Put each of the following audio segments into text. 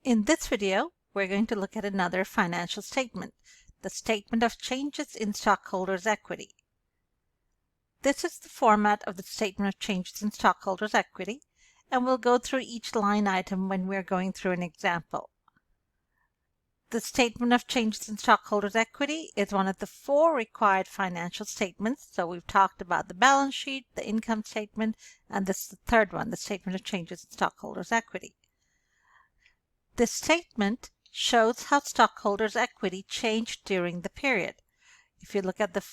In this video, we're going to look at another financial statement, the statement of changes in stockholders' equity. This is the format of the statement of changes in stockholders' equity, and we'll go through each line item when we're going through an example. The statement of changes in stockholders' equity is one of the 4 required financial statements. So we've talked about the balance sheet, the income statement, and this is the third one, the statement of changes in stockholders' equity. This statement shows how stockholders' equity changed during the period. If you look at the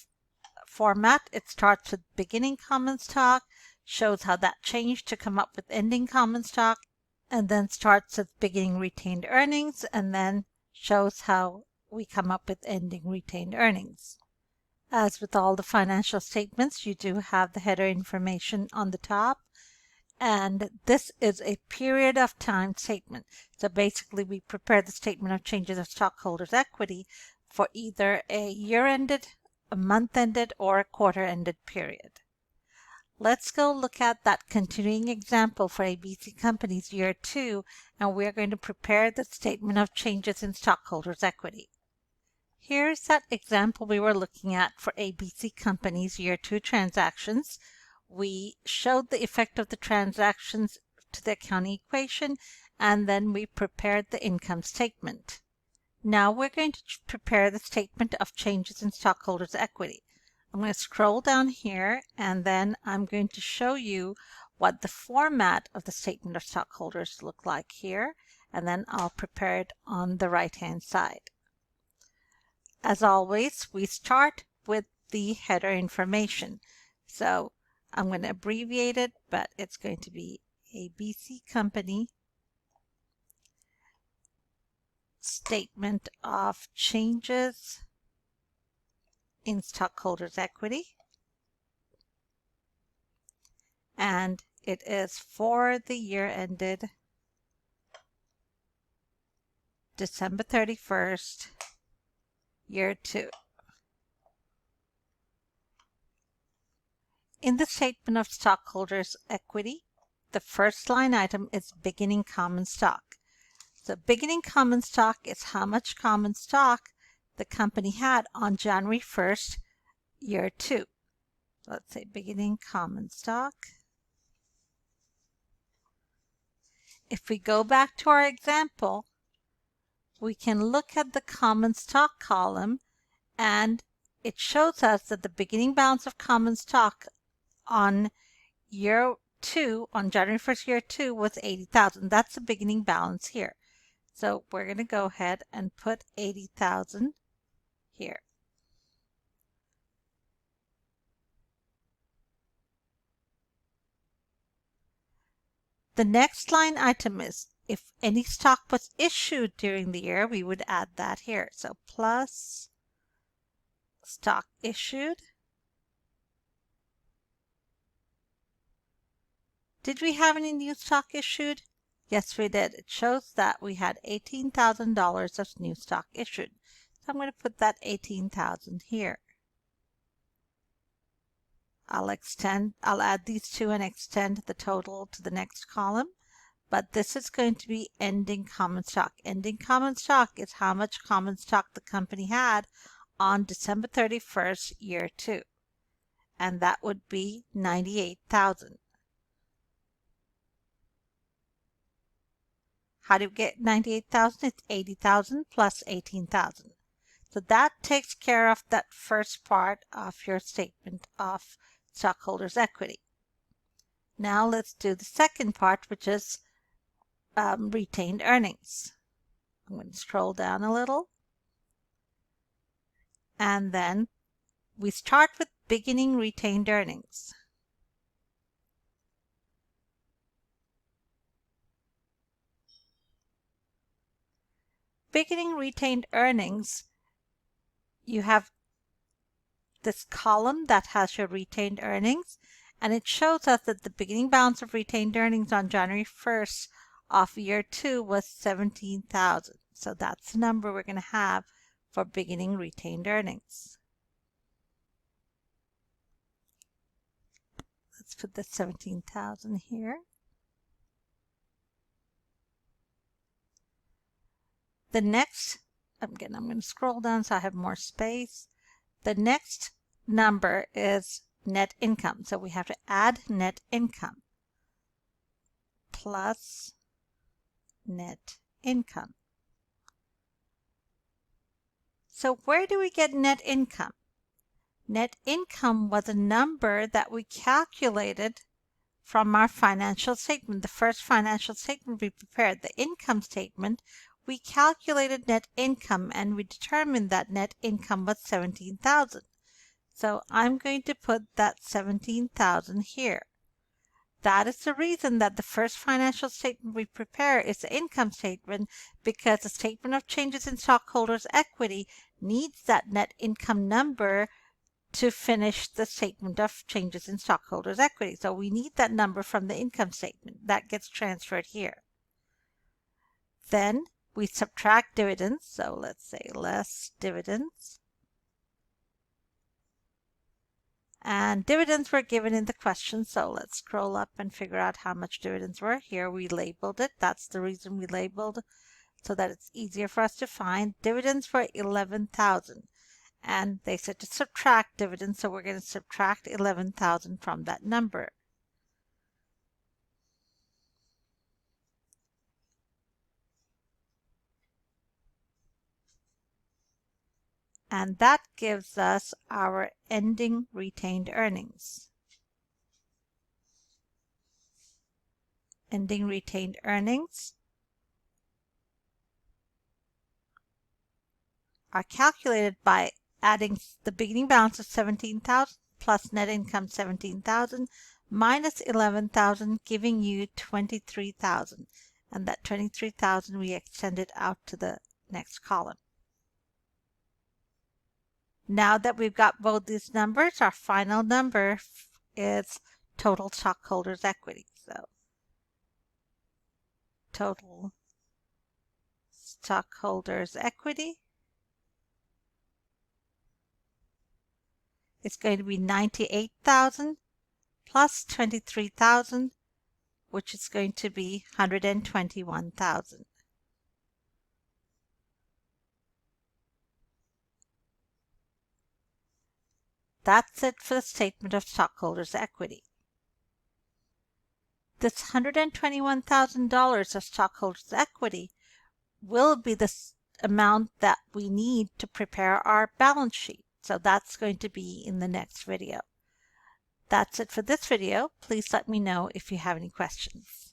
format, it starts with beginning common stock, shows how that changed to come up with ending common stock, and then starts with beginning retained earnings, and then shows how we come up with ending retained earnings. As with all the financial statements, you do have the header information on the top. And this is a period of time statement. So basically we prepare the statement of changes of stockholders' equity for either a year-ended, a month-ended, or a quarter-ended period. Let's go look at that continuing example for ABC Companies Year 2, and we're going to prepare the statement of changes in stockholders' equity. Here's that example we were looking at for ABC Companies Year 2 transactions. We showed the effect of the transactions to the accounting equation, and then we prepared the income statement. Now we're going to prepare the statement of changes in stockholders' equity. I'm going to scroll down here, and then I'm going to show you what the format of the statement of stockholders look like here, and then I'll prepare it on the right-hand side. As always, we start with the header information. So I'm going to abbreviate it, but it's going to be ABC Company Statement of Changes in Stockholders' Equity. And it is for the year ended December 31st, Year 2. In the statement of stockholders' equity, the first line item is beginning common stock. So beginning common stock is how much common stock the company had on January 1st, Year 2. Let's say beginning common stock. If we go back to our example, we can look at the common stock column, and it shows us that the beginning balance of common stock on Year 2, on January 1st, Year 2, was 80,000. That's the beginning balance here. So we're going to go ahead and put 80,000 here. The next line item is if any stock was issued during the year, we would add that here. So plus stock issued. Did we have any new stock issued? Yes, we did. It shows that we had $18,000 of new stock issued. So I'm going to put that 18,000 here. I'll add these two and extend the total to the next column. But this is going to be ending common stock. Ending common stock is how much common stock the company had on December 31st, Year 2. And that would be 98,000. How do we get 98,000? It's 80,000 plus 18,000. So that takes care of that first part of your statement of stockholders' equity. Now let's do the second part, which is retained earnings. I'm going to scroll down a little. And then we start with beginning retained earnings. Beginning retained earnings, you have this column that has your retained earnings, and it shows us that the beginning balance of retained earnings on January 1st of Year 2 was 17,000. So that's the number we're going to have for beginning retained earnings. Let's put the 17,000 here. The next, I'm going to scroll down so I have more space. The next number is net income. So we have to add net income plus net income. So where do we get net income? Net income was a number that we calculated from our financial statement. The first financial statement we prepared, the income statement, we calculated net income and we determined that net income was $17,000. So I'm going to put that $17,000 here. That is the reason that the first financial statement we prepare is the income statement, because the statement of changes in stockholders' equity needs that net income number to finish the statement of changes in stockholders' equity. So we need that number from the income statement. That gets transferred here. Then we subtract dividends. So let's say less dividends. And dividends were given in the question, so let's scroll up and figure out how much dividends were. Here we labeled it. That's the reason we labeled, so that it's easier for us to find. Dividends were $11,000. And they said to subtract dividends, so we're going to subtract $11,000 from that number. And that gives us our ending retained earnings. Ending retained earnings are calculated by adding the beginning balance of $17,000 plus net income $17,000 minus $11,000, giving you $23,000. And that $23,000 we extended out to the next column. Now that we've got both these numbers, our final number is total stockholders' equity. So total stockholders' equity is going to be $98,000 plus $23,000, which is going to be $121,000. That's it for the statement of stockholders' equity. This $121,000 of stockholders' equity will be the amount that we need to prepare our balance sheet. So that's going to be in the next video. That's it for this video. Please let me know if you have any questions.